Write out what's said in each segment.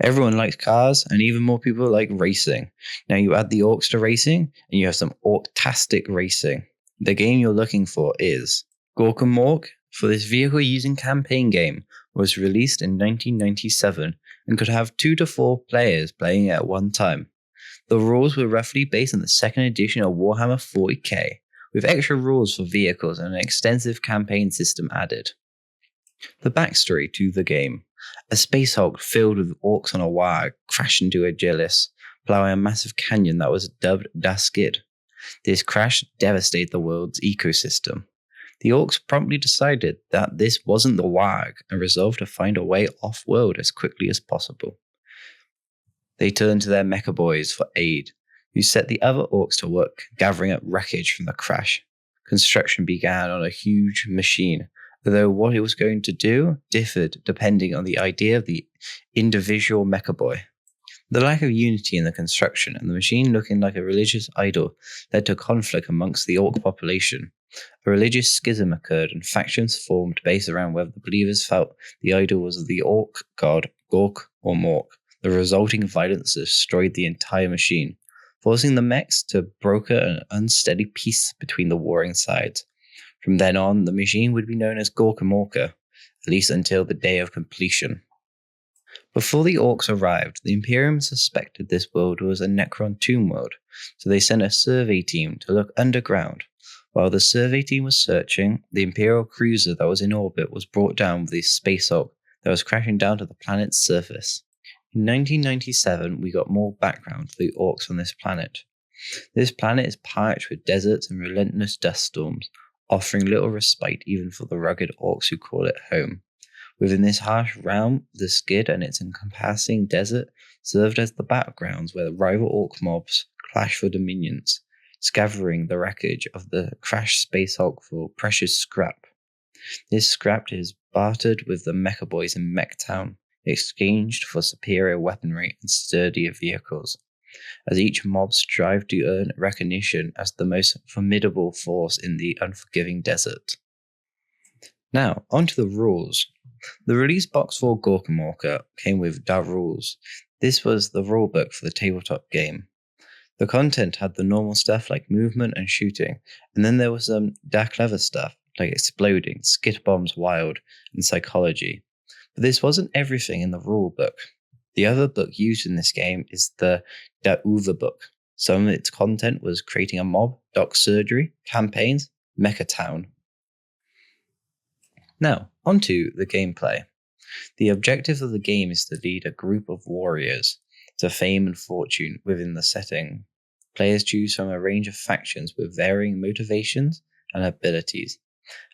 Everyone likes cars, and even more people like racing. Now you add the orcs to racing, and you have some orktastic racing. The game you're looking for is Gorkamorka. For this vehicle-using campaign game, was released in 1997 and could have 2 to 4 players playing it at one time. The rules were roughly based on the second edition of Warhammer 40k, with extra rules for vehicles and an extensive campaign system added. The backstory to the game. A space hulk filled with orcs on a wire crashed into a Gillis, plowing a massive canyon that was dubbed Das Skid. This crash devastated the world's ecosystem. The orcs promptly decided that this wasn't the WAG and resolved to find a way off-world as quickly as possible. They turned to their mecha boys for aid, who set the other orcs to work gathering up wreckage from the crash. Construction began on a huge machine, although what it was going to do differed depending on the idea of the individual mecha boy. The lack of unity in the construction and the machine looking like a religious idol led to conflict amongst the orc population. A religious schism occurred and factions formed based around whether the believers felt the idol was the orc god Gork or Mork. The resulting violence destroyed the entire machine, forcing the mechs to broker an unsteady peace between the warring sides. From then on, the machine would be known as Gorkamorka, at least until the day of completion. Before the orcs arrived, the Imperium suspected this world was a Necron tomb world, so they sent a survey team to look underground. While the survey team was searching, the Imperial cruiser that was in orbit was brought down with a space hulk that was crashing down to the planet's surface. In 1997, we got more background for the orcs on this planet. This planet is parched with deserts and relentless dust storms, offering little respite even for the rugged orcs who call it home. Within this harsh realm, the Skid and its encompassing desert served as the battlegrounds where the rival orc mobs clashed for dominions, scattering the wreckage of the crashed space hulk for precious scrap. This scrap is bartered with the mecha boys in Mech Town, exchanged for superior weaponry and sturdier vehicles, as each mob strive to earn recognition as the most formidable force in the unforgiving desert. Now, onto the rules. The release box for Gorkamorka came with Da rules. This was the rulebook for the tabletop game. The content had the normal stuff like movement and shooting, and then there was some Da clever stuff like exploding, skit bombs wild, and psychology. But this wasn't everything in the rulebook. The other book used in this game is the Da Uva book. Some of its content was creating a mob, doc surgery, campaigns, Mecha Town. Now, onto the gameplay. The objective of the game is to lead a group of warriors to fame and fortune within the setting. Players choose from a range of factions with varying motivations and abilities,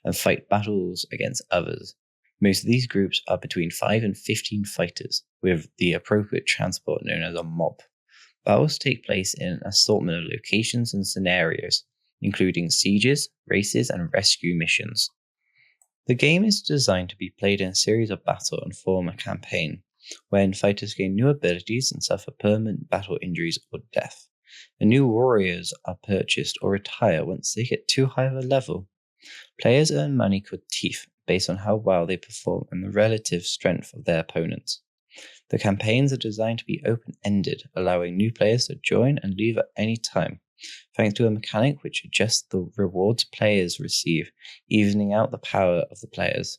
and fight battles against others. Most of these groups are between 5 and 15 fighters, with the appropriate transport known as a mob. Battles take place in an assortment of locations and scenarios, including sieges, races, and rescue missions. The game is designed to be played in a series of battle and form a campaign, wherein fighters gain new abilities and suffer permanent battle injuries or death. And new warriors are purchased or retire once they get too high of a level. Players earn money called teeth based on how well they perform and the relative strength of their opponents. The campaigns are designed to be open-ended, allowing new players to join and leave at any time, thanks to a mechanic which adjusts the rewards players receive, evening out the power of the players.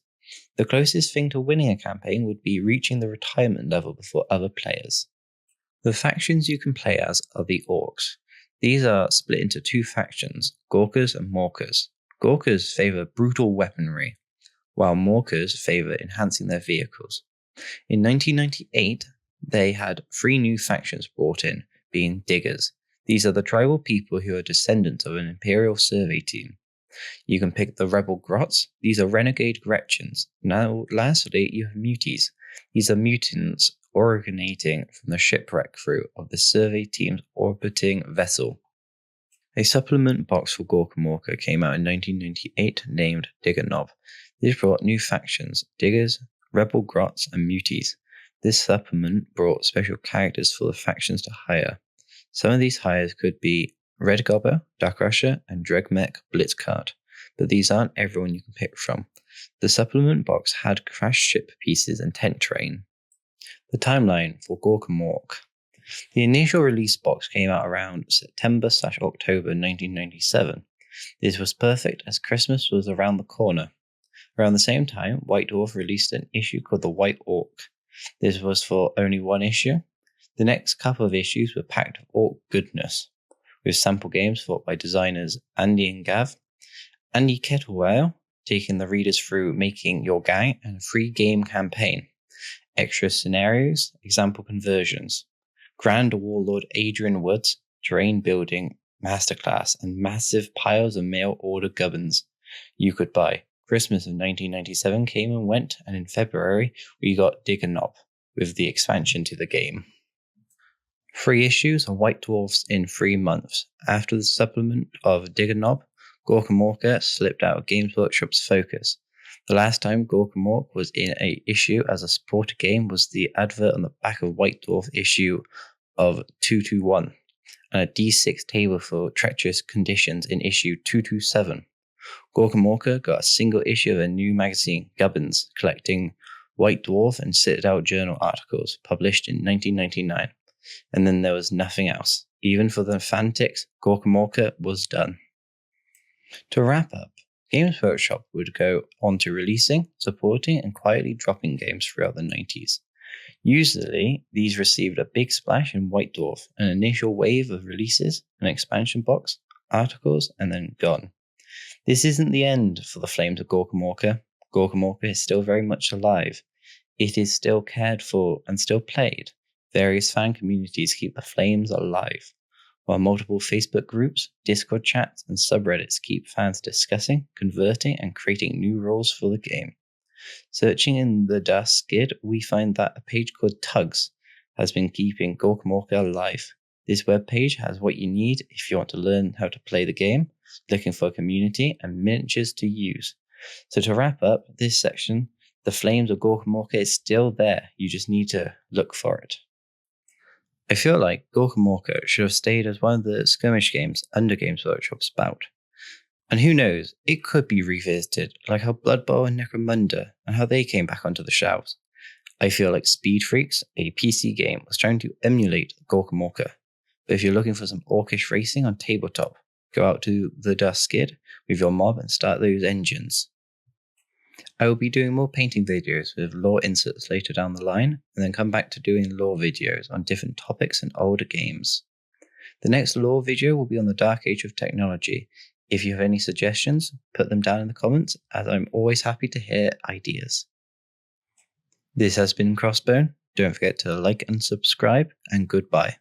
The closest thing to winning a campaign would be reaching the retirement level before other players. The factions you can play as are the orcs. These are split into 2 factions, Gorkas and Morkas. Gorkas favour brutal weaponry, while Morkas favour enhancing their vehicles. In 1998, they had 3 new factions brought in, being Diggers. These are the tribal people who are descendants of an Imperial survey team. You can pick the Rebel Grots. These are renegade Gretchens. Now, lastly, you have Muties. These are mutants originating from the shipwreck crew of the survey team's orbiting vessel. A supplement box for Gorkamorka came out in 1998 named Digger Knob. This brought new factions, Diggers, Rebel Grots, and Muties. This supplement brought special characters for the factions to hire. Some of these hires could be Red Gobber, Dark Rusher, and Dregmech Blitzcard, but these aren't everyone you can pick from. The supplement box had crash ship pieces and tent terrain. The timeline for Gorkamorka. The initial release box came out around September/October 1997. This was perfect as Christmas was around the corner. Around the same time, White Dwarf released an issue called The White Orc. This was for only one issue. The next couple of issues were packed with orc goodness, with sample games thought by designers Andy and Gav. Andy Kettlewell taking the readers through making your gang and a free game campaign. Extra scenarios, example conversions. Grand Warlord Adrian Woods, terrain building masterclass, and massive piles of mail order gubbins you could buy. Christmas of 1997 came and went, and in February we got Digger Knob with the expansion to the game. 3 issues of White Dwarfs in 3 months. After the supplement of Digger Knob, Gorkamorka slipped out of Games Workshop's focus. The last time Gorkamorka was in a issue as a supported game was the advert on the back of White Dwarf issue of 221, and a D6 table for treacherous conditions in issue 227. Gorkamorka got a single issue of a new magazine, Gubbins, collecting White Dwarf and Citadel Journal articles, published in 1999. And then there was nothing else. Even for the fanatics, Gorkamorka was done. To wrap up, Games Workshop would go on to releasing, supporting, and quietly dropping games throughout the 90s. Usually, these received a big splash in White Dwarf, an initial wave of releases, an expansion box, articles, and then gone. This isn't the end for the flames of Gorkamorka. Gorkamorka is still very much alive. It is still cared for and still played. Various fan communities keep the flames alive, while multiple Facebook groups, Discord chats, and subreddits keep fans discussing, converting, and creating new rules for the game. Searching in the Dust Skid, we find that a page called Tugs has been keeping Gorkamorka alive. This webpage has what you need if you want to learn how to play the game, looking for a community, and miniatures to use. So to wrap up this section, the flames of Gorkamorka is still there, you just need to look for it. I feel like Gorkamorka should have stayed as one of the skirmish games under Games Workshop's spout. And who knows, it could be revisited, like how Blood Bowl and Necromunda, and how they came back onto the shelves. I feel like Speed Freaks, a PC game, was trying to emulate Gorkamorka. But if you're looking for some orcish racing on tabletop, go out to the Dust Skid with your mob and start those engines. I will be doing more painting videos with lore inserts later down the line, and then come back to doing lore videos on different topics and older games. The next lore video will be on the Dark Age of Technology. If you have any suggestions, put them down in the comments, as I'm always happy to hear ideas. This has been Crossbone. Don't forget to like and subscribe, and goodbye.